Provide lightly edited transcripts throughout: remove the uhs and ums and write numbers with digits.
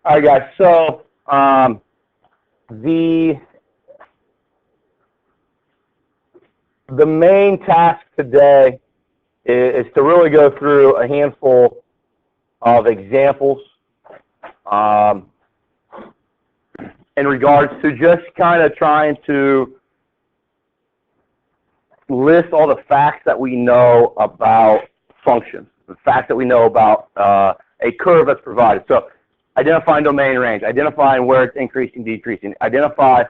All right, guys. So the main task today is to really go through a handful of examples in regards to just kind of trying to list all the facts that we know about functions, the facts that we know about a curve that's provided. So identifying domain range, identifying where it's increasing, decreasing, identify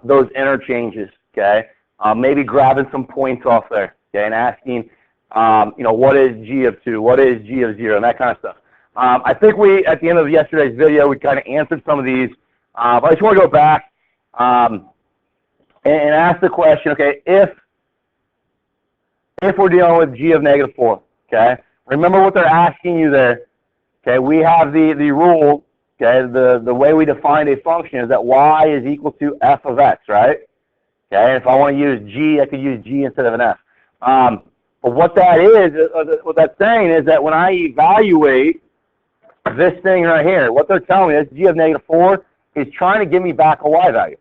those interchanges, okay? Maybe grabbing some points off there, okay, and asking, what is G of 2, what is G of 0, and that kind of stuff. I think we, at the end of yesterday's video, we kind of answered some of these, but I just want to go back and ask the question, okay, if we're dealing with G of -4, okay, remember what they're asking you there, okay, we have the rule, okay, the way we define a function is that y is equal to f of x, right? Okay, and if I want to use g, I could use g instead of an f. But what that is, what that's saying is that when I evaluate this thing right here, what they're telling me is G of -4 is trying to give me back a y value,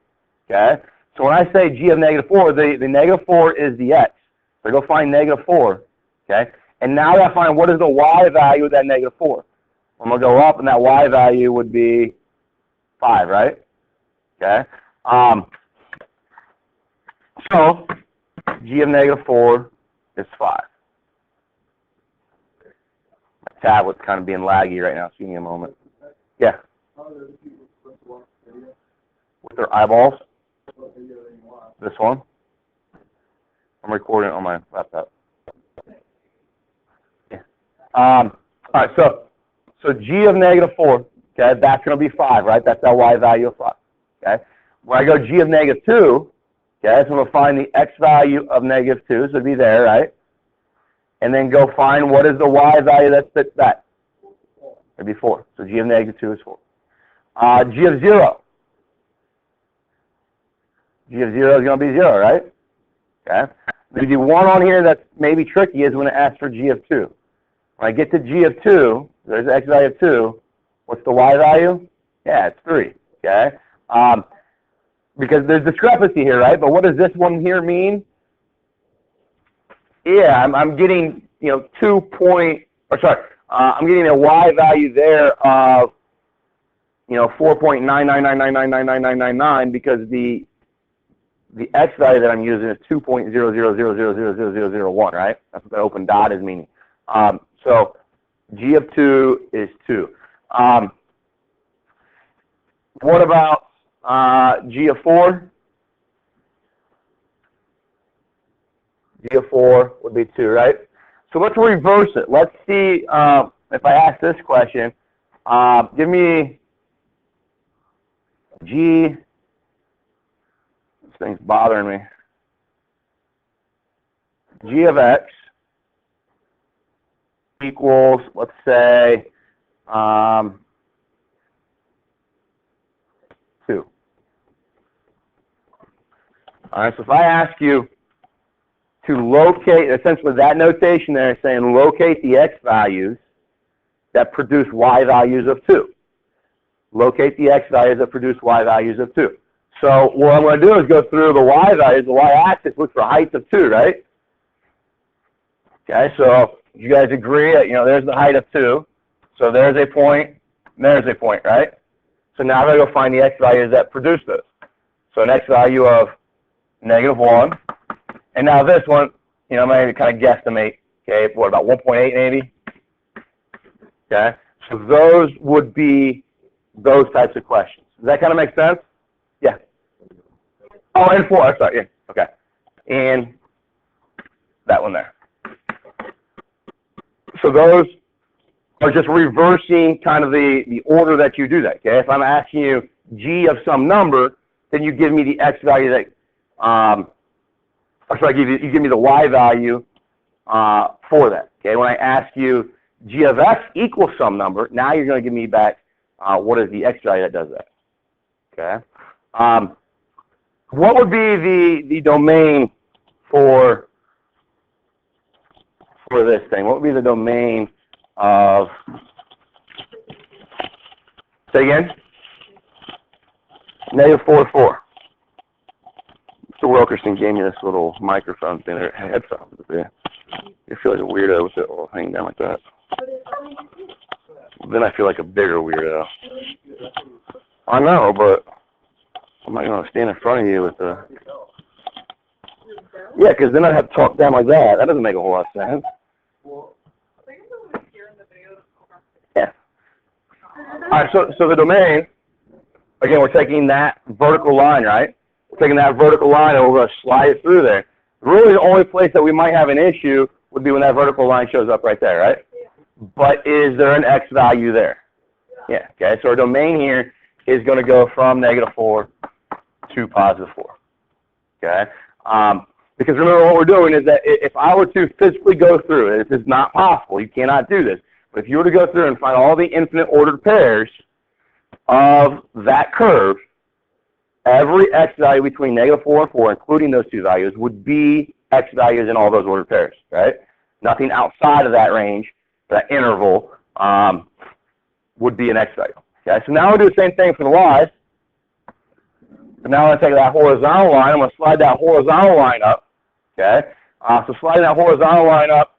okay? So when I say G of -4, the -4 is the x. So I go find -4, okay? And now I gotta find what is the y value of that -4. I'm gonna go up, and that y value would be 5, right? Okay. So G of -4 is 5. My tablet's kind of being laggy right now, so give me a moment. Yeah. With their eyeballs. This one. I'm recording it on my laptop. Yeah. All right. So G of -4. Okay, that's going to be 5, right? That's that y value of 5. Okay. When I go G of -2. Okay, so I'm going to find the x value of -2, so it'd be there, right? And then go find what is the y value that fits that. It'd be 4. So G of -2 is 4. G of 0. G of 0 is going to be 0, right? Okay. The one on here that's maybe tricky is when it asks for G of 2. When I get to G of 2, there's the x value of 2. What's the y value? Yeah, it's 3. Okay. Because there's discrepancy here, right? But what does this one here mean? Yeah, I'm getting, I'm getting a y value there of, 4.999999999 because the x value that I'm using is 2.000000001, right? That's what the open dot is meaning. So G of 2 is 2. What about G of 4? G of 4 would be 2, right? So let's reverse it. Let's see if I ask this question. Give me G. This thing's bothering me. G of x equals, let's say, 2. All right, so if I ask you to locate, essentially that notation there is saying locate the x values that produce y values of 2. Locate the x values that produce y values of 2. So what I'm going to do is go through the y values, the y-axis, look for heights of 2, right? Okay, so you guys agree that, there's the height of 2. So there's a point, and there's a point, right? So now I'm going to go find the x values that produce those. So an x value of -1. And now this one, I'm going to kind of guesstimate, okay, what, about 1.8 maybe? Okay, so those would be those types of questions. Does that kind of make sense? Yeah. Oh, and 4, I'm sorry, yeah, okay. And that one there. So those are just reversing kind of the order that you do that, okay? If I'm asking you G of some number, then you give me the x value that, you give me the y value for that, okay? When I ask you G of x equals some number, now you're going to give me back what is the x value that does that, okay? What would be the domain for this thing? What would be the domain of, Say again? -4, 4. Mr. Wilkerson gave me this little microphone thing, or headphones. You feel like a weirdo with it all hanging down like that. Then I feel like a bigger weirdo. I know, but I'm not going to stand in front of you with the... Yeah, because then I'd have to talk down like that. That doesn't make a whole lot of sense. Yeah. All right, so the domain, again, we're taking that vertical line, right? We're taking that vertical line and we're going to slide it through there. Really, the only place that we might have an issue would be when that vertical line shows up right there, right? But is there an x value there? Yeah, okay, so our domain here is going to go from -4 to +4, okay? Because remember what we're doing is that if I were to physically go through, this is not possible, you cannot do this, but if you were to go through and find all the infinite ordered pairs of that curve, every x value between -4 and 4, including those two values, would be x values in all those ordered pairs, right? Nothing outside of that range, that interval, would be an x value. Okay, so now we'll do the same thing for the y's. So now I'm going to take that horizontal line, I'm going to slide that horizontal line up. Okay, so sliding that horizontal line up,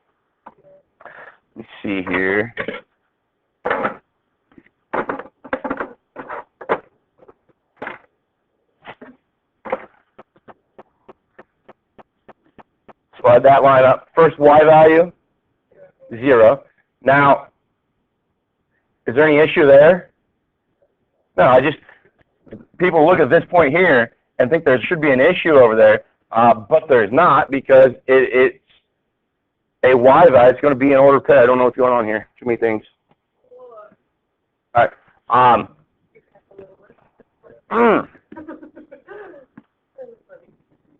let's see here. Slide that line up. First y value, 0. Now, is there any issue there? No, people look at this point here and think there should be an issue over there, but there's not, because it's a y value. It's going to be an ordered pair. I don't know what's going on here. Too many things. All right. All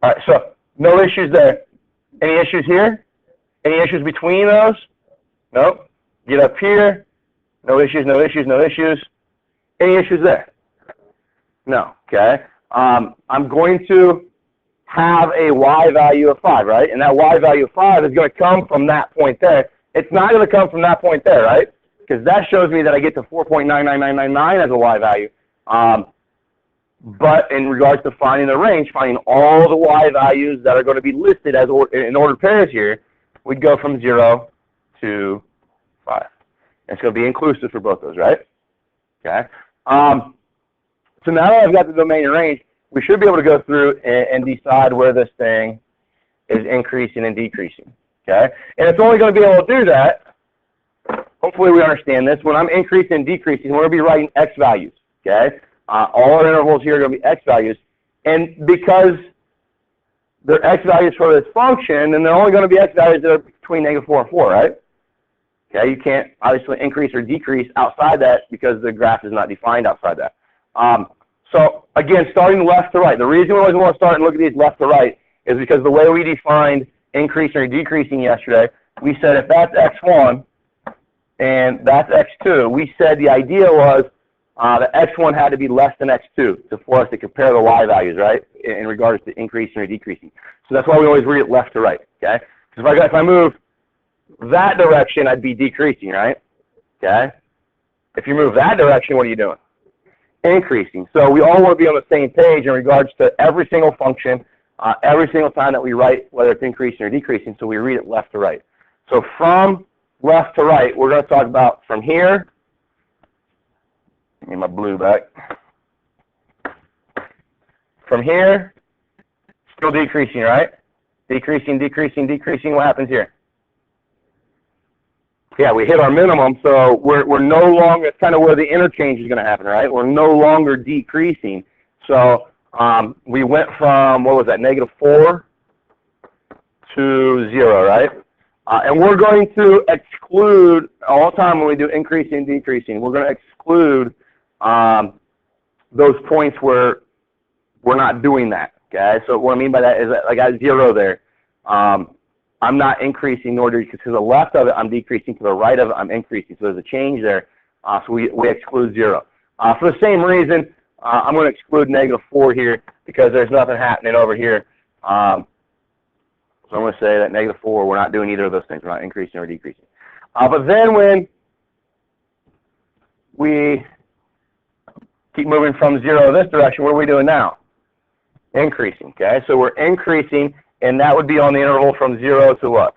right, so no issues there. Any issues here? Any issues between those? Nope. Get up here. No issues, no issues, no issues. Any issues there? No. Okay. I'm going to have a y value of 5, right? And that y value of 5 is going to come from that point there. It's not going to come from that point there, right? Because that shows me that I get to 4.99999 as a y value. But in regards to finding the range, finding all the y values that are going to be listed as in ordered pairs here, we'd go from 0 to 5. It's going to be inclusive for both those, right? Okay. So now that I've got the domain and range, we should be able to go through and decide where this thing is increasing and decreasing. Okay. And it's only going to be able to do that, hopefully we understand this, when I'm increasing and decreasing, we're going to be writing x values. Okay. All our intervals here are going to be x values. And because they're x values for this function, then they're only going to be x values that are between -4 and 4, right? Okay, you can't obviously increase or decrease outside that because the graph is not defined outside that. So again, starting left to right. The reason we always want to start and look at these left to right is because the way we defined increasing or decreasing yesterday, we said if that's x1 and that's x2, we said the idea was that x1 had to be less than x2 for us to compare the y values, right, in regards to increasing or decreasing. So that's why we always read it left to right, okay? Because if I move that direction, I'd be decreasing, right? Okay? If you move that direction, what are you doing? Increasing. So we all want to be on the same page in regards to every single function, every single time that we write, whether it's increasing or decreasing, so we read it left to right. So from left to right, we're going to talk about from here. Give me my blue back. From here, still decreasing, right? Decreasing, decreasing, decreasing. What happens here? Yeah, we hit our minimum, so we're no longer, it's kind of where the interchange is going to happen, right? We're no longer decreasing. So we went from, what was that, -4 to 0, right? And we're going to exclude, all the time when we do increasing and decreasing, we're going to exclude those points where we're not doing that, okay? So what I mean by that is that, like, at 0 there, I'm not increasing nor decreasing. To the left of it, I'm decreasing. To the right of it, I'm increasing. So there's a change there. So we exclude 0. For the same reason, I'm going to exclude -4 here because there's nothing happening over here. So I'm going to say that -4, we're not doing either of those things. We're not increasing or decreasing. But then when we keep moving from 0 this direction, what are we doing now? Increasing, okay? So we're increasing, and that would be on the interval from 0 to what?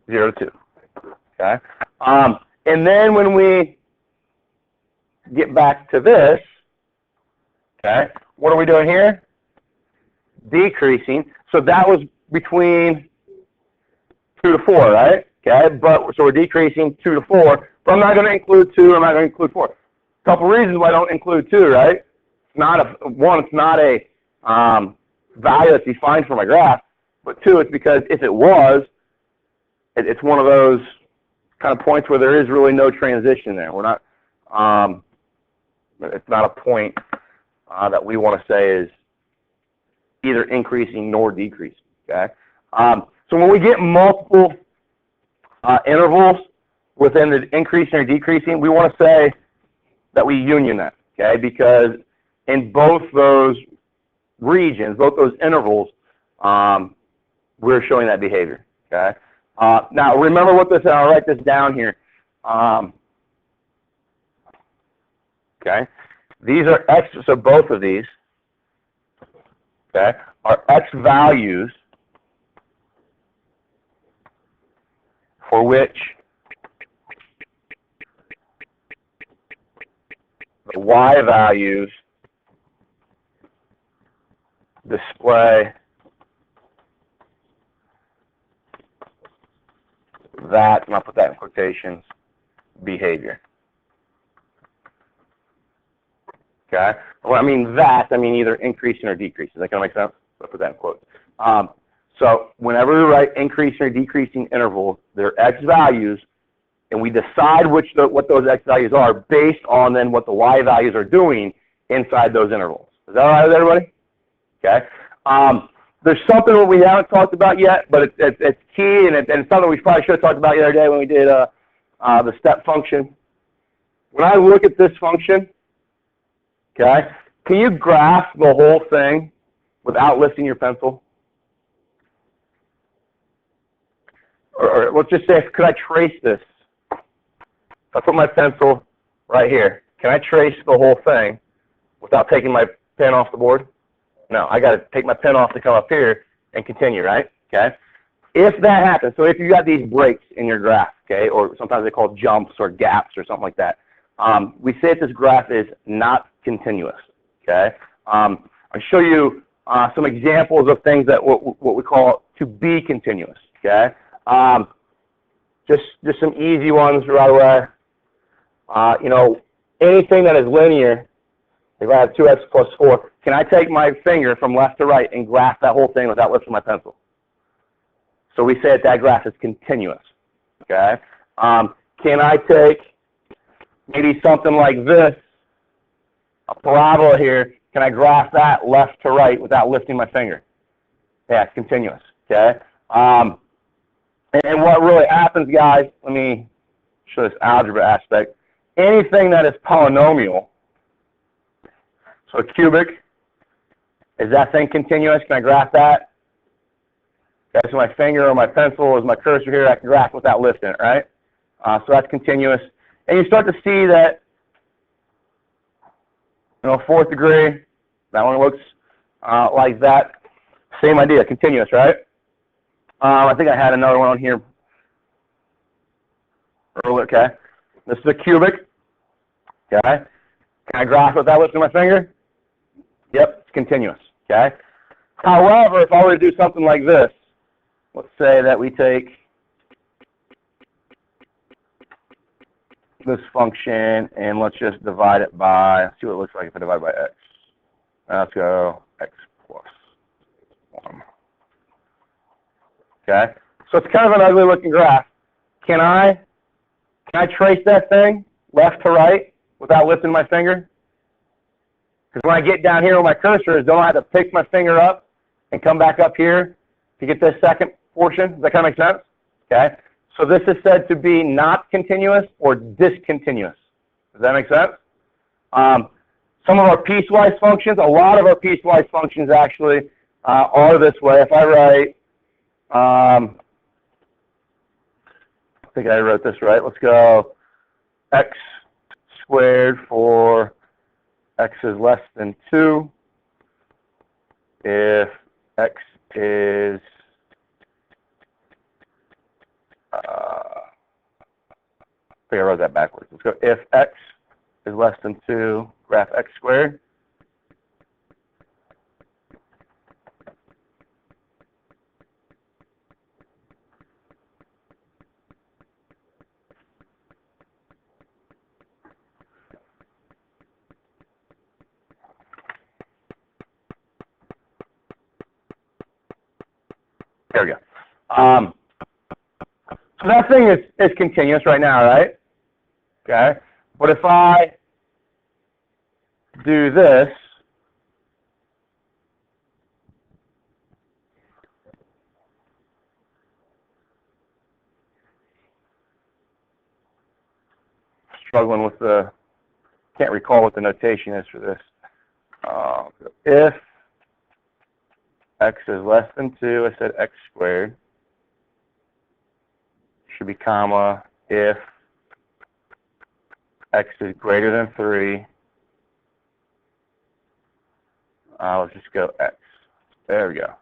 0 to 2, okay? And then when we get back to this, okay, what are we doing here? Decreasing. So that was between 2 to 4, right? Okay, so we're decreasing 2 to 4, but I'm not going to include 2, I'm not going to include 4. A couple reasons why I don't include 2, right? It's not a value that's defined for my graph, but 2, it's because if it was, it's one of those kind of points where there is really no transition there. We're not, it's not a point that we want to say is either increasing nor decreasing, okay? So when we get multiple intervals within the increasing or decreasing, we want to say that we union that, okay? Because in both those regions, both those intervals, we're showing that behavior, okay? Now remember what this, I'll write this down here. Okay, these are x, so both of these, okay, are x values for which the y values display that, and I'll put that in quotations, behavior. Okay. Well, I mean either increasing or decreasing. Is that going to make sense? I'll put that in quotes. So whenever we write increasing or decreasing intervals, they're x values, and we decide what those x values are based on then what the y values are doing inside those intervals. Is that all right with everybody? Okay. There's something that we haven't talked about yet, but it's key, and it's something we probably should have talked about the other day when we did the step function. When I look at this function, okay, can you graph the whole thing without lifting your pencil? Or let's just say, could I trace this? If I put my pencil right here, can I trace the whole thing without taking my pen off the board? No, I got to take my pen off to come up here and continue, right? Okay. If that happens, so if you got these breaks in your graph, okay, or sometimes they call jumps or gaps or something like that, we say that this graph is not continuous. Okay. I'll show you some examples of things that what we call to be continuous. Okay. Just some easy ones right away. You know, anything that is linear. If I have 2x plus 4, can I take my finger from left to right and graph that whole thing without lifting my pencil? So we say that graph is continuous. Okay. Can I take maybe something like this, a parabola here? Can I graph that left to right without lifting my finger? Yeah, it's continuous. Okay. And what really happens, guys? Let me show this algebra aspect. Anything that is polynomial. So a cubic, is that thing continuous? Can I graph that? Okay, so my finger or my pencil is my cursor here. I can graph without lifting it, right? So that's continuous. And you start to see that, you know, fourth degree, that one looks like that. Same idea, continuous, right? I think I had another one on here earlier, okay? This is a cubic, okay? Can I graph without lifting my finger? Yep, it's continuous, okay? However, if I were to do something like this, let's say that we take this function and let's just divide it by, let's see what it looks like if I divide by x. Let's go x plus 1. Okay, so it's kind of an ugly looking graph. Can I trace that thing left to right without lifting my finger? Because when I get down here where my cursor is, don't I have to pick my finger up and come back up here to get this second portion? Does that kind of make sense? Okay. So this is said to be not continuous or discontinuous. Does that make sense? Some of our piecewise functions, a lot of our piecewise functions actually are this way. If I write, I think I wrote this right. Let's go x squared for x is less than 2 if x is I think I wrote that backwards. Let's go if x is less than 2, graph x squared. There we go. So that thing is continuous right now, right? Okay. But if I do this, struggling with the, can't recall what the notation is for this. If x is less than 2, I said x squared, should be comma, if x is greater than 3, I'll just go x. There we go.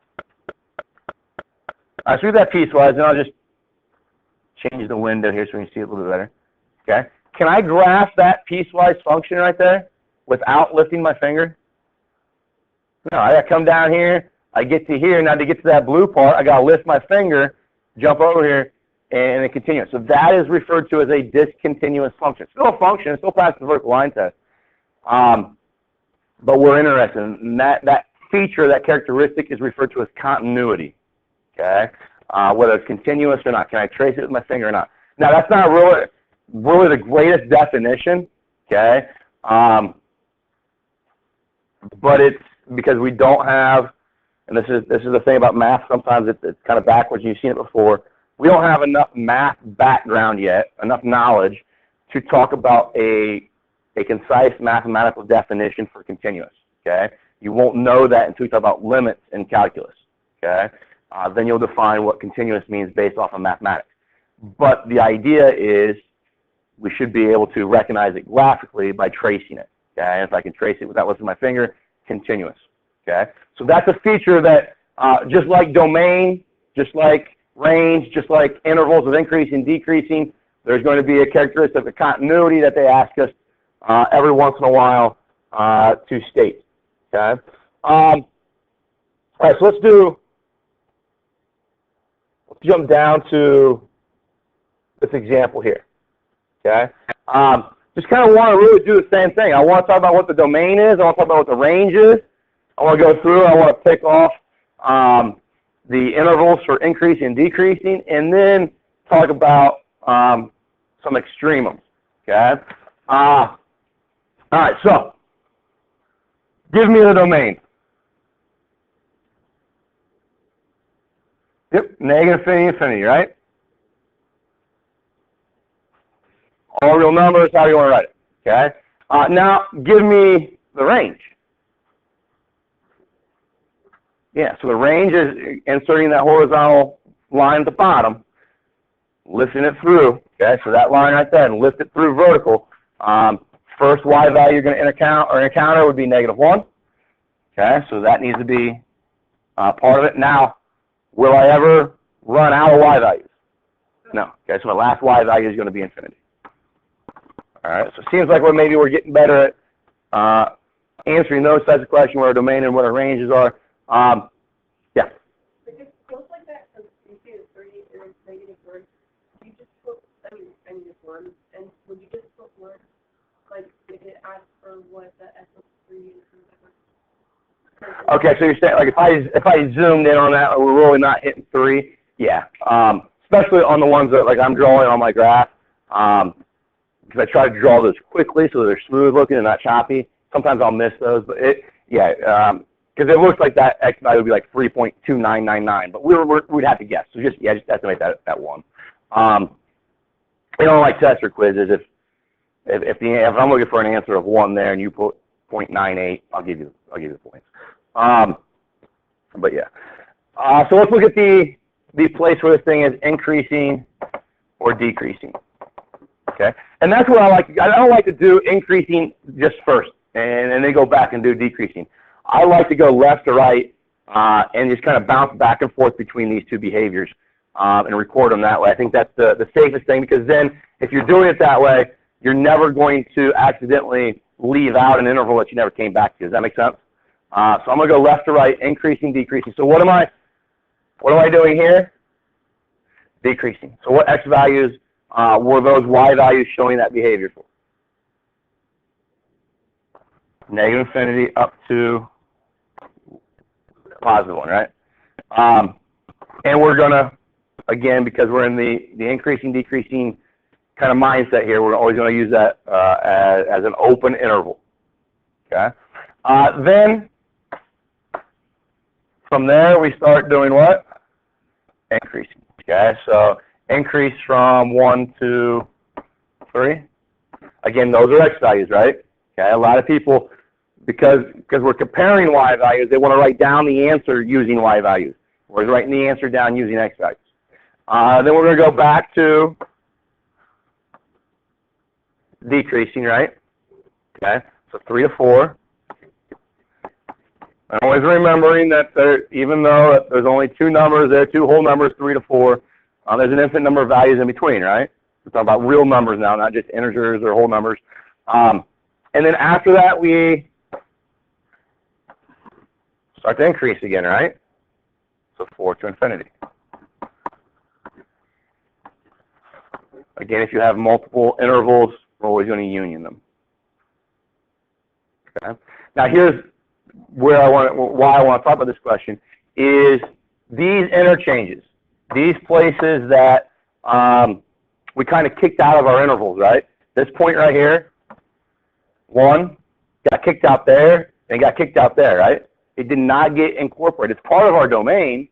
All right, so we do that piecewise, and I'll just change the window here so we can see it a little bit better. Okay. Can I graph that piecewise function right there without lifting my finger? No, I got to come down here. I get to here. Now to get to that blue part, I got to lift my finger, jump over here, and it continues. So that is referred to as a discontinuous function. It's still a function. It still passes the vertical line test. But we're interested in that feature, that characteristic is referred to as continuity. Okay, whether it's continuous or not. Can I trace it with my finger or not? Now that's not really the greatest definition. Okay, but it's because we don't have, and this is the thing about math. Sometimes it's kind of backwards. You've seen it before. We don't have enough math background yet, enough knowledge to talk about a concise mathematical definition for continuous. Okay, you won't know that until you talk about limits in calculus. Okay, then you'll define what continuous means based off of mathematics. But the idea is we should be able to recognize it graphically by tracing it. Okay, and if I can trace it without lifting my finger, continuous. Okay, so that's a feature that just like domain, just like range, just like intervals of increasing and decreasing, there's going to be a characteristic of continuity that they ask us every once in a while to state. Okay. All right. So let's jump down to this example here. Okay. Just kind of want to really do the same thing. I want to talk about what the domain is. I want to talk about what the range is. I want to go through. I want to pick off the intervals for increasing and decreasing, and then talk about some extremums. Okay. All right. So give me the domain. Yep. Negative infinity, infinity, right? All real numbers, how do you want to write it? Okay. Now, give me the range. Yeah, so the range is inserting that horizontal line at the bottom, lifting it through. Okay, so that line right there, and lift it through vertical. First y value you're going to encounter would be -1. Okay, so that needs to be part of it. Now, will I ever run out of y values? No. Okay, so my last y value is going to be infinity. All right, so it seems like maybe we're getting better at answering those types of questions, where our domain and what our ranges are. Yeah. If it goes like that, so you see it's 30 or -1, you just put, I mean just 1, and would you just put 1, like if it asks for what the S of 3 is? Okay, so you're saying, like, if I zoomed in on that, we're really not hitting 3, yeah. Especially on the ones that, like, I'm drawing on my graph, because I try to draw those quickly so they're smooth looking and not choppy. Sometimes I'll miss those, but because it looks like that x value would be like 3.2999, but we'd have to guess. So just estimate that 1. Like tests or quizzes, if I'm looking for an answer of 1 there and you put 0.98, I'll give you the points. But yeah. So let's look at the place where this thing is increasing or decreasing. Okay, and that's what I like. I don't like to do increasing just first, and then go back and do decreasing. I like to go left to right and just kind of bounce back and forth between these two behaviors and record them that way. I think that's the safest thing, because then if you're doing it that way, you're never going to accidentally leave out an interval that you never came back to. Does that make sense? So I'm going to go left to right, increasing, decreasing. So what am I doing here? Decreasing. So what x values were those y values showing that behavior for? Negative infinity up to positive 1, right? And we're going to, again, because we're in the increasing, decreasing kind of mindset here, we're always going to use that as an open interval. Okay? Then, from there, we start doing what? Increasing. Okay? So, increase from 1 to 3. Again, those are x values, right? Okay? A lot of people, because we're comparing y values, they want to write down the answer using y values. We're writing the answer down using x values. Then we're going to go back to decreasing, right? Okay, so 3 to 4. And always remembering that even though there's only two numbers, there are two whole numbers, 3 to 4, there's an infinite number of values in between, right? We're talking about real numbers now, not just integers or whole numbers. And then after that, we start to increase again, right? So 4 to infinity. Again, if you have multiple intervals, we're always going to union them. Okay. Now, here's why I want to talk about this question is these interchanges, these places that we kind of kicked out of our intervals, right? This point right here, 1 got kicked out there and got kicked out there, right? It did not get incorporated. It's part of our domain,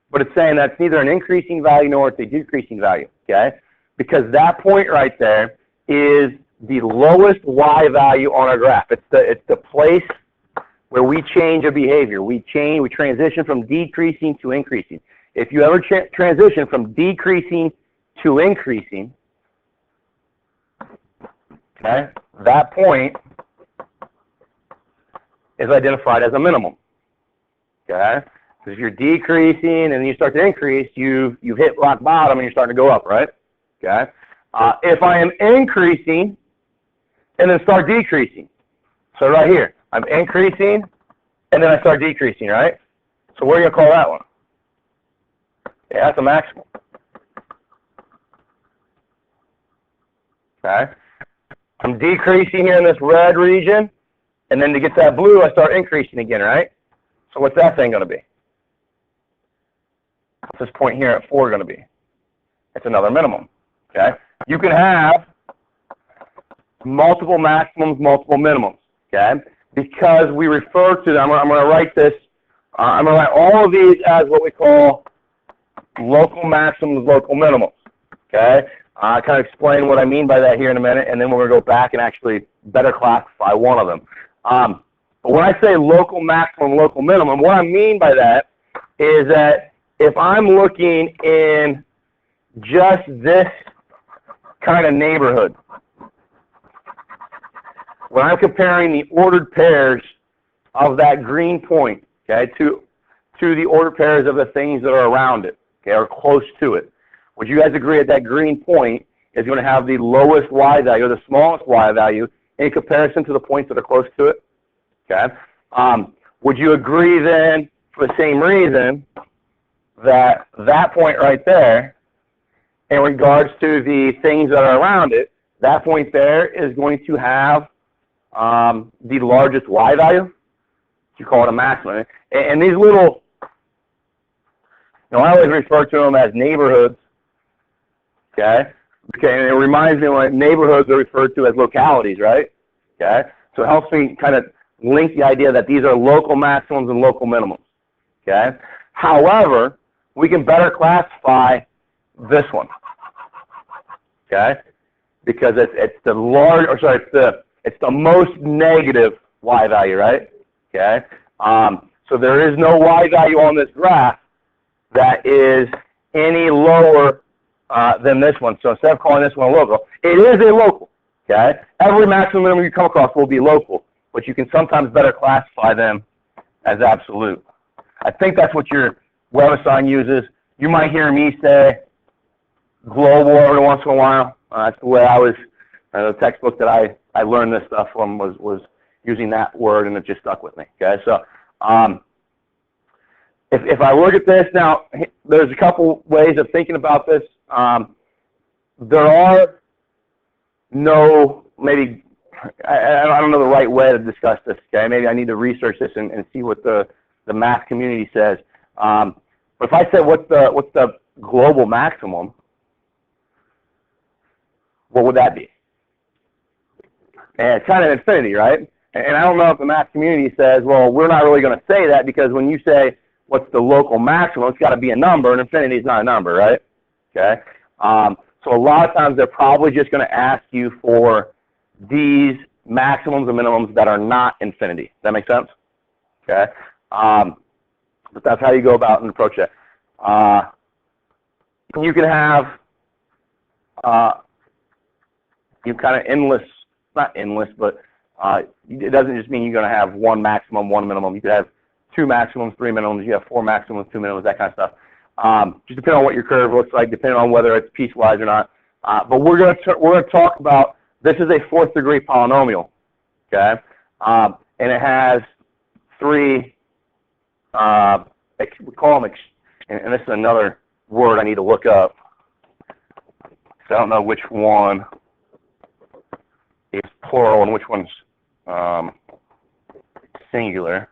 but it's saying that's neither an increasing value nor it's a decreasing value, okay? Because that point right there is the lowest y value on our graph. It's the place where we change a behavior. We transition from decreasing to increasing. If you ever transition from decreasing to increasing, okay, that point is identified as a minimum. Okay, because if you're decreasing and then you start to increase, you've hit rock bottom and you're starting to go up, right? Okay. If I am increasing and then start decreasing, so right here, I'm increasing and then I start decreasing, right? So what are you going to call that one? Yeah, that's a maximum. Okay. I'm decreasing here in this red region, and then to get that blue, I start increasing again, right? So what's that thing going to be? What's this point here at 4 going to be? It's another minimum. Okay. You can have multiple maximums, multiple minimums. Okay. Because we refer to them, I'm going to write this. I'm going to write all of these as what we call local maximums, local minimums. Okay. I'll kind of explain what I mean by that here in a minute, and then we're going to go back and actually better classify one of them. But when I say local maximum, local minimum, what I mean by that is that if I'm looking in just this kind of neighborhood, when I'm comparing the ordered pairs of that green point, okay, to the ordered pairs of the things that are around it, okay, or close to it, would you guys agree that green point is going to have the lowest y value, or the smallest y value, in comparison to the points that are close to it? Okay. Would you agree then, for the same reason, that that point right there, in regards to the things that are around it, that point there is going to have the largest y value? You call it a maximum. And these little, I always refer to them as neighborhoods. Okay. Okay. And it reminds me when neighborhoods are referred to as localities, right? Okay. So it helps me kind of link the idea that these are local maximums and local minimums. Okay. However, we can better classify this one. Okay. Because it's the large, or sorry, it's the most negative y value, right? Okay. So there is no y value on this graph that is any lower than this one. So instead of calling this one a local, it is a local. Okay? Every maximum minimum you come across will be local, but you can sometimes better classify them as absolute. I think that's what your web assign uses. You might hear me say global every once in a while. That's the way I was, the textbook that I learned this stuff from was using that word, and it just stuck with me. Okay, so if I look at this now, there's a couple ways of thinking about this. There are no, maybe, I don't know the right way to discuss this, okay? Maybe I need to research this and see what the math community says. But if I said what's the global maximum, what would that be? And it's kind of infinity, right? And I don't know if the math community says, well, we're not really going to say that, because when you say what's the local maximum, it's got to be a number, and infinity is not a number, right? Okay? So a lot of times they're probably just going to ask you for these maximums and minimums that are not infinity. Does that make sense? Okay? But that's how you go about and approach it. You can have you kind of endless, not endless, but it doesn't just mean you're going to have one maximum, one minimum. You could have 2 maximums, 3 minimums. You have 4 maximums, 2 minimums, that kind of stuff. Just depending on what your curve looks like, depending on whether it's piecewise or not. But we're going to talk about, this is a 4th degree polynomial, okay? And it has 3, we call them, and this is another word I need to look up, so I don't know which one is plural and which one's singular.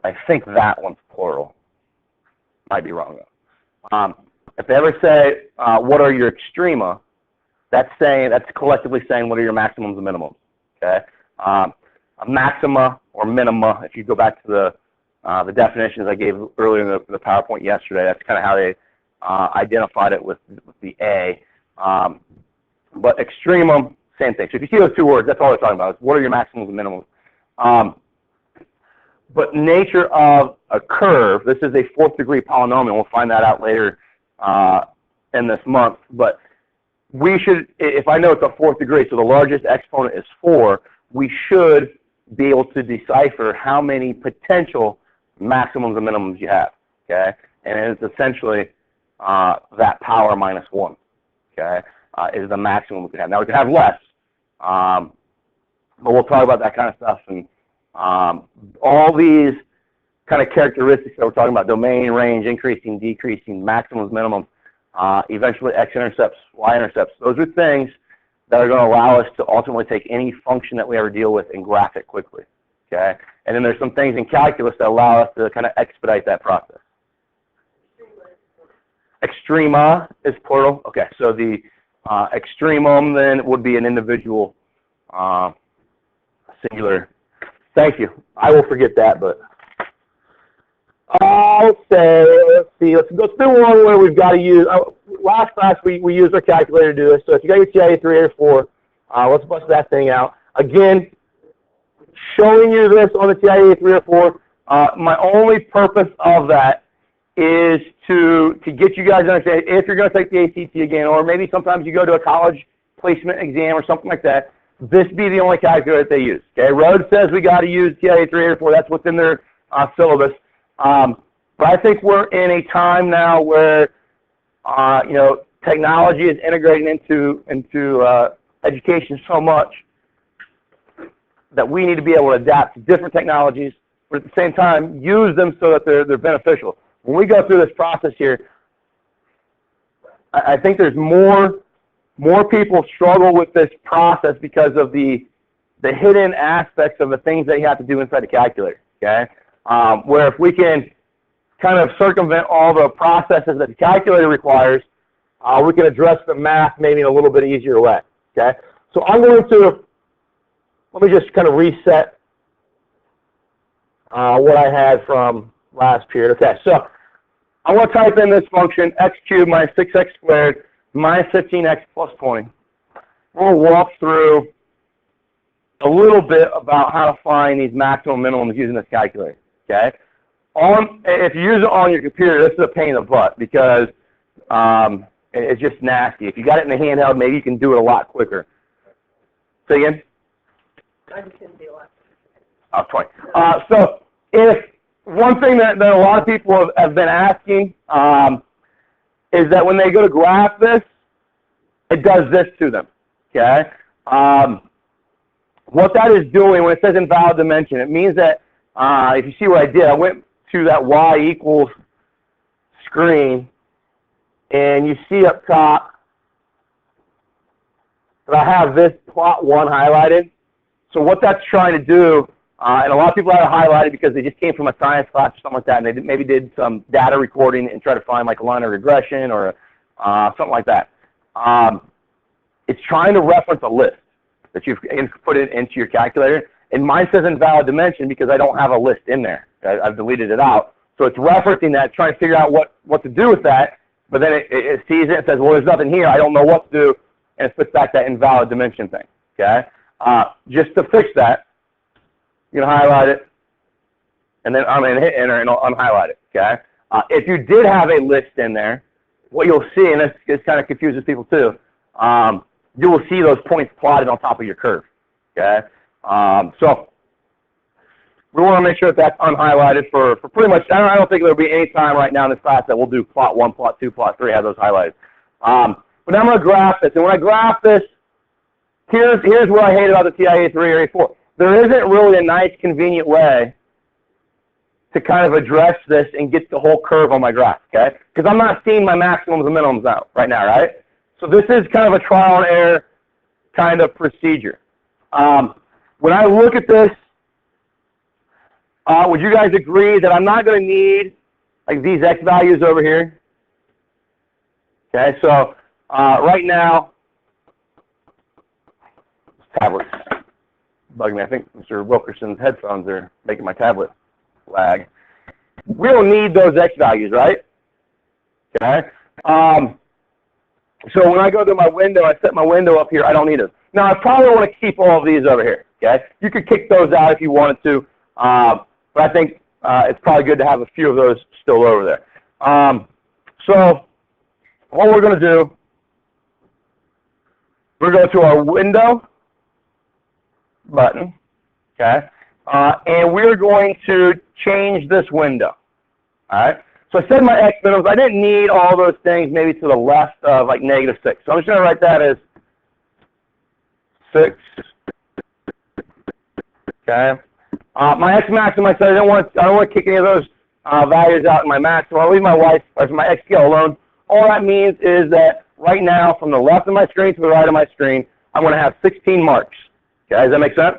I think that one's plural. Might be wrong though. If they ever say, what are your extrema, that's collectively saying what are your maximums and minimums. Okay? A maxima or minima, if you go back to the definitions I gave earlier in the PowerPoint yesterday, that's kind of how they identified it with the A. But extremum, same thing. So if you see those 2 words, that's all they're talking about. Is what are your maximums and minimums? But nature of a curve, this is a 4th degree polynomial. We'll find that out later in this month. But we should, if I know it's a 4th degree, so the largest exponent is 4, we should be able to decipher how many potential maximums and minimums you have. Okay? And it's essentially that power minus 1. Okay? Is the maximum we could have. Now we could have less, but we'll talk about that kind of stuff. And all these kind of characteristics that we're talking about, domain, range, increasing, decreasing, maximums, minimums, eventually x-intercepts, y-intercepts, those are things that are going to allow us to ultimately take any function that we ever deal with and graph it quickly. Okay? And then there's some things in calculus that allow us to kind of expedite that process. Extrema is plural. Okay, so the extremum then would be an individual singular. Thank you. I will forget that, but let's see. Let's do one where we've got to use. Last class we used our calculator to do this. So if you got your TIA 3 or 4, let's bust that thing out. Again, showing you this on the TIA 3 or 4. My only purpose of that is to get you guys to understand, if you're going to take the ACT again, or maybe sometimes you go to a college placement exam or something like that, this be the only calculator that they use. Okay, Rhodes says we got to use TIA 3 or 4. That's what's in their syllabus. But I think we're in a time now where you know, technology is integrating into education so much that we need to be able to adapt to different technologies, but at the same time use them so that they're beneficial. When we go through this process here, I think there's more people struggle with this process because of the hidden aspects of the things that you have to do inside the calculator. Okay, where if we can kind of circumvent all the processes that the calculator requires, we can address the math maybe in a little bit easier way. Okay, so I'm going to, let me just kind of reset what I had from last period. Okay, so I want to type in this function, x cubed minus 6x squared minus 15x plus 20. We'll walk through a little bit about how to find these maximum minimums using this calculator. Okay, if you use it on your computer, this is a pain in the butt because It's just nasty. If you got it in the handheld, maybe you can do it a lot quicker. Say again? I just didn't do a lot. Oh, 20. So if one thing that a lot of people have been asking is that when they go to graph this, it does this to them, okay? What that is doing when it says invalid dimension, it means that, if you see what I did, I went to that y equals screen, and you see up top that I have this plot 1 highlighted. So what that's trying to do, and a lot of people have it highlighted because they just came from a science class or something like that, and they maybe did some data recording and try to find like a line of regression or something like that. It's trying to reference a list that you've put it into your calculator, and mine says invalid dimension because I don't have a list in there. I've deleted it out. So it's referencing that, trying to figure out what to do with that, but then it sees it and says, well, there's nothing here. I don't know what to do, and it puts back that invalid dimension thing, okay? Just to fix that, you can highlight it, and then I'm going to hit enter and I'll unhighlight it, okay? If you did have a list in there, what you'll see, and this kind of confuses people too, you will see those points plotted on top of your curve, okay? So we want to make sure that that's unhighlighted for pretty much, I don't think there'll be any time right now in this class that we'll do plot 1, plot 2, plot 3, have those highlighted. But now I'm going to graph this, and when I graph this, here's what I hate about the TIA3 or A4. There isn't really a nice, convenient way to kind of address this and get the whole curve on my graph, okay? Because I'm not seeing my maximums and minimums out right now, right? So this is kind of a trial and error kind of procedure. When I look at this, would you guys agree that I'm not going to need like these X values over here? Okay, so right now, tablets bugging me. I think Mr. Wilkerson's headphones are making my tablet lag. We don't need those X values, right? Okay. So when I go to my window, I set my window up here, I don't need it. Now, I probably want to keep all of these over here, okay? You could kick those out if you wanted to, but I think it's probably good to have a few of those still over there. So what we're going to do, we're going to go to our window button, okay? And we're going to change this window, all right? So I said my X minimums. I didn't need all those things maybe to the left of like -6. So I'm just going to write that as 6, okay? My X maximum, I said I don't want to kick any of those values out in my maximum. I'll leave my Y or my X scale alone. All that means is that right now, from the left of my screen to the right of my screen, I'm going to have 16 marks. Okay, does that make sense?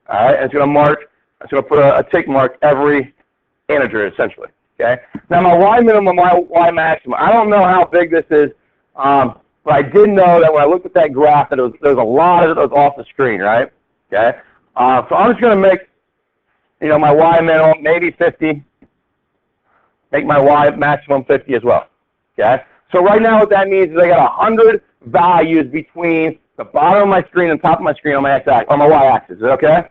All right, and it's going to mark. It's going to put a tick mark every integer essentially. Okay. Now my Y minimum, my Y maximum. I don't know how big this is, but I did know that when I looked at that graph, that there was a lot of those off the screen, right? Okay. So I'm just going to make, my Y minimum maybe 50. Make my Y maximum 50 as well. Okay. So right now, what that means is I got 100 values between the bottom of my screen and top of my screen on my X-axis, on my Y-axis. Is that okay?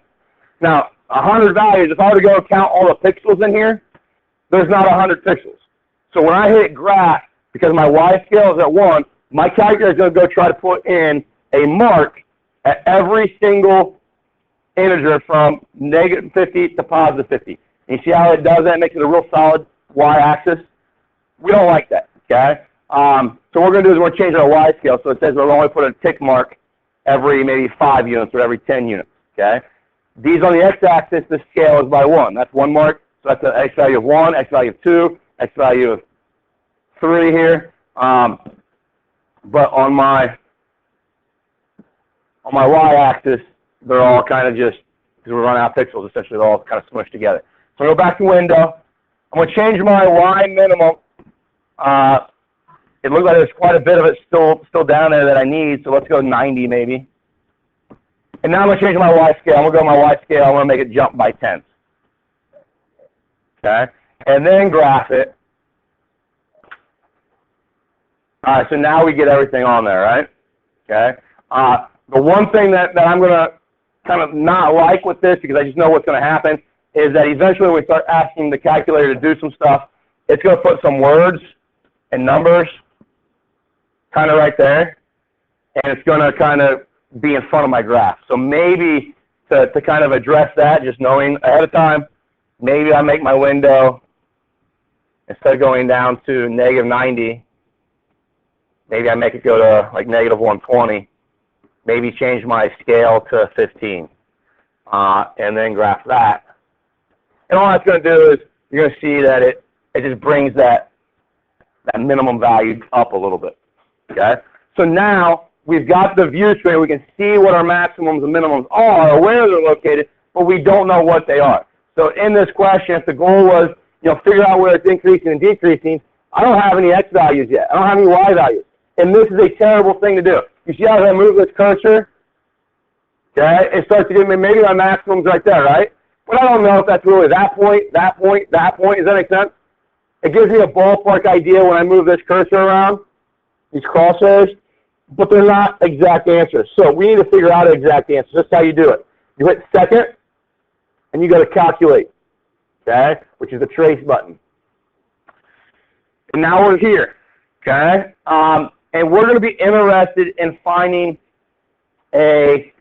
Now 100 values. If I were to go count all the pixels in here, there's not 100 pixels. So when I hit graph, because my Y scale is at 1, my calculator is going to go try to put in a mark at every single integer from -50 to +50. And you see how it does that? It makes it a real solid Y-axis. We don't like that, okay? So what we're going to do is we're going to change our Y scale. So it says we'll only put a tick mark every maybe 5 units or every 10 units, okay? These on the X-axis, the scale is by 1. That's 1 mark. So that's an X value of 1, X value of 2, X value of 3 here. But on my Y-axis, they're all kind of just, because we're running out of pixels, essentially they're all kind of smushed together. So I'll go back to window. I'm going to change my Y minimum. It looks like there's quite a bit of it still down there that I need, so let's go 90 maybe. And now I'm going to change my Y scale. I'm going to go to my Y scale. I'm going to make it jump by 10. Okay, and then graph it. All right, so now we get everything on there, right? Okay. The one thing that I'm going to kind of not like with this, because I just know what's going to happen, is that eventually when we start asking the calculator to do some stuff, it's going to put some words and numbers kind of right there, and it's going to kind of be in front of my graph. So maybe to kind of address that, just knowing ahead of time, maybe I make my window, instead of going down to negative 90, maybe I make it go to like negative 120, maybe change my scale to 15, and then graph that. And all that's going to do is you're going to see that it just brings that minimum value up a little bit. Okay? So now we've got the view screen. We can see what our maximums and minimums are, where they're located, but we don't know what they are. So in this question, if the goal was, figure out where it's increasing and decreasing, I don't have any x values yet. I don't have any y values. And this is a terrible thing to do. You see how I move this cursor? Okay? It starts to give me maybe my maximums right there, right? But I don't know if that's really that point, that point, that point. Does that make sense? It gives me a ballpark idea when I move this cursor around, these crosshairs, but they're not exact answers. So we need to figure out an exact answer. That's how you do it. You hit second, and you go to calculate, okay, which is the trace button. And now we're here, okay? And we're going to be interested in finding that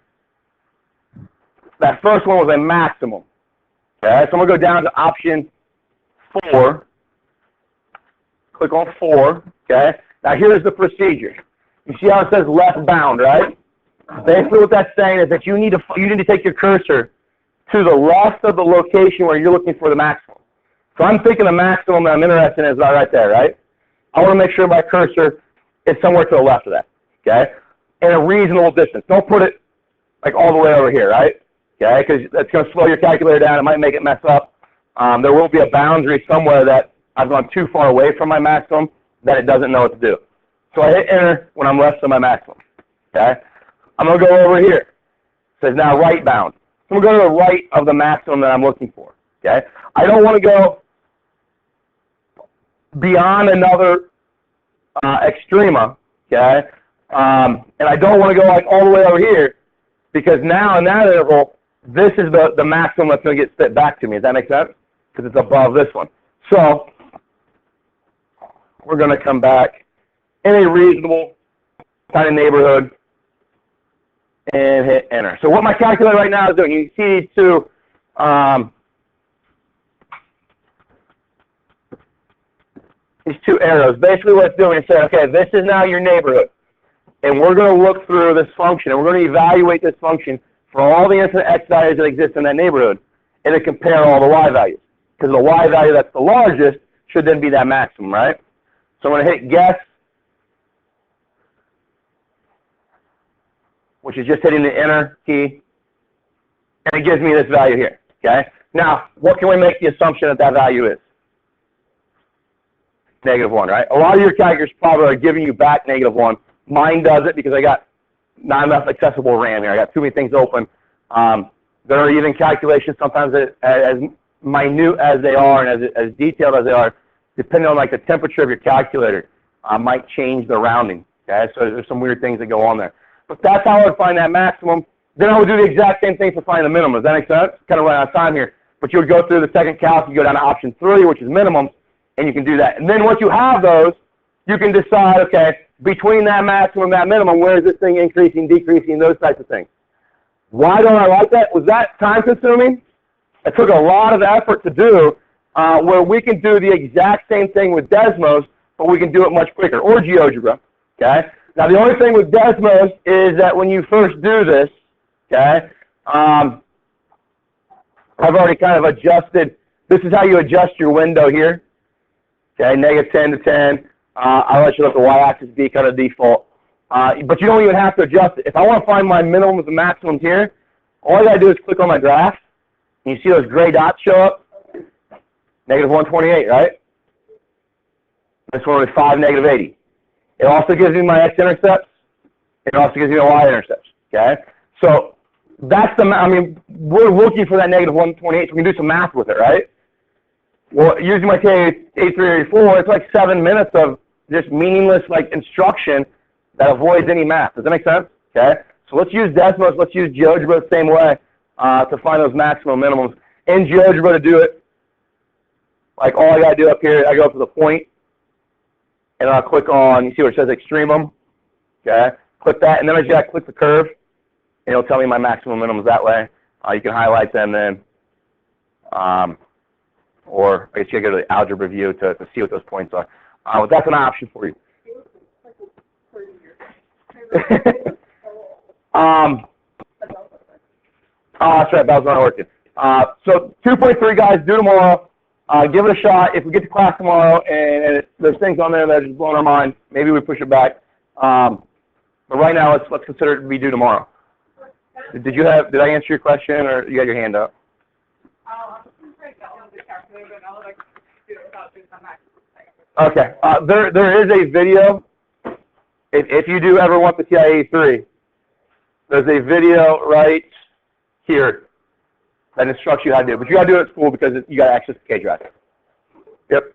first one was a maximum. Okay, so I'm going to go down to option 4. Click on 4, okay? Now here's the procedure. You see how it says left bound, right? Basically what that's saying is that you need to take your cursor to the left of the location where you're looking for the maximum. So I'm thinking the maximum that I'm interested in is right there, right? I want to make sure my cursor is somewhere to the left of that, okay? In a reasonable distance. Don't put it like all the way over here, right? Okay, because that's going to slow your calculator down. It might make it mess up. There will be a boundary somewhere that I've gone too far away from my maximum that it doesn't know what to do. So I hit enter when I'm left of my maximum. Okay, I'm going to go over here. It says now right bound. So I'm going to go to the right of the maximum that I'm looking for. Okay, I don't want to go beyond another extrema. Okay, and I don't want to go like all the way over here because now in that interval, this is the maximum that's going to get spit back to me. Does that make sense? Because it's above this one. So we're going to come back in a reasonable kind of neighborhood and hit enter. So what my calculator right now is doing, you see these two arrows. Basically what it's doing is saying, okay, this is now your neighborhood. And we're going to look through this function, and we're going to evaluate this function for all the infinite x values that exist in that neighborhood, and then compare all the y values. Because the y value that's the largest should then be that maximum, right? So I'm going to hit guess, which is just hitting the enter key, and it gives me this value here, okay? Now, what can we make the assumption that that value is? -1, right? A lot of your calculators probably are giving you back -1. Mine does it because I got not enough accessible RAM here. I got too many things open. There are even calculations sometimes as minute as they are and as detailed as they are, depending on like the temperature of your calculator, might change the rounding. Okay, so there's some weird things that go on there. But that's how I would find that maximum. Then I would do the exact same thing for finding the minimum. Does that make sense? Kind of running out of time here. But you would go through the second calc, you go down to option 3, which is minimum, and you can do that. And then once you have those, you can decide, okay, between that maximum and that minimum, where is this thing increasing, decreasing, those types of things. Why don't I like that? Was that time consuming? It took a lot of effort to do, where we can do the exact same thing with Desmos, but we can do it much quicker, or GeoGebra, okay? Now the only thing with Desmos is that when you first do this, okay, I've already kind of adjusted, this is how you adjust your window here, okay, -10 to 10. I'll let you let the y-axis be kind of default. But you don't even have to adjust it. If I want to find my minimums and maximums here, all I got to do is click on my graph. And you see those gray dots show up? -128, right? This one is 5, -80. It also gives me my x-intercepts. It also gives me my y-intercepts, okay? So that's we're looking for that -128, so we can do some math with it, right? Well, using my K8384, it's like 7 minutes of just meaningless like instruction that avoids any math. Does that make sense? Okay. So let's use Desmos. Let's use GeoGebra the same way to find those maximum minimums. In GeoGebra to do it, like all I got to do up here, I go up to the point, and I'll click on, you see where it says extremum? Okay, click that, and then I just got to click the curve, and it'll tell me my maximum minimums that way. You can highlight them then, or I guess you got to go to the algebra view to see what those points are. But that's an option for you. Oh, that's right, bell's not working. So 2.3, guys, do tomorrow. Give it a shot. If we get to class tomorrow and there's things on there that are just blowing our mind, maybe we push it back. But right now, let's consider it to be due tomorrow. Did I answer your question, or you got your hand up? Okay. There is a video. If you do ever want the TIA3, there's a video right here that instructs you how to do it. But you got to do it at school because you got to access the K-Drive. Yep.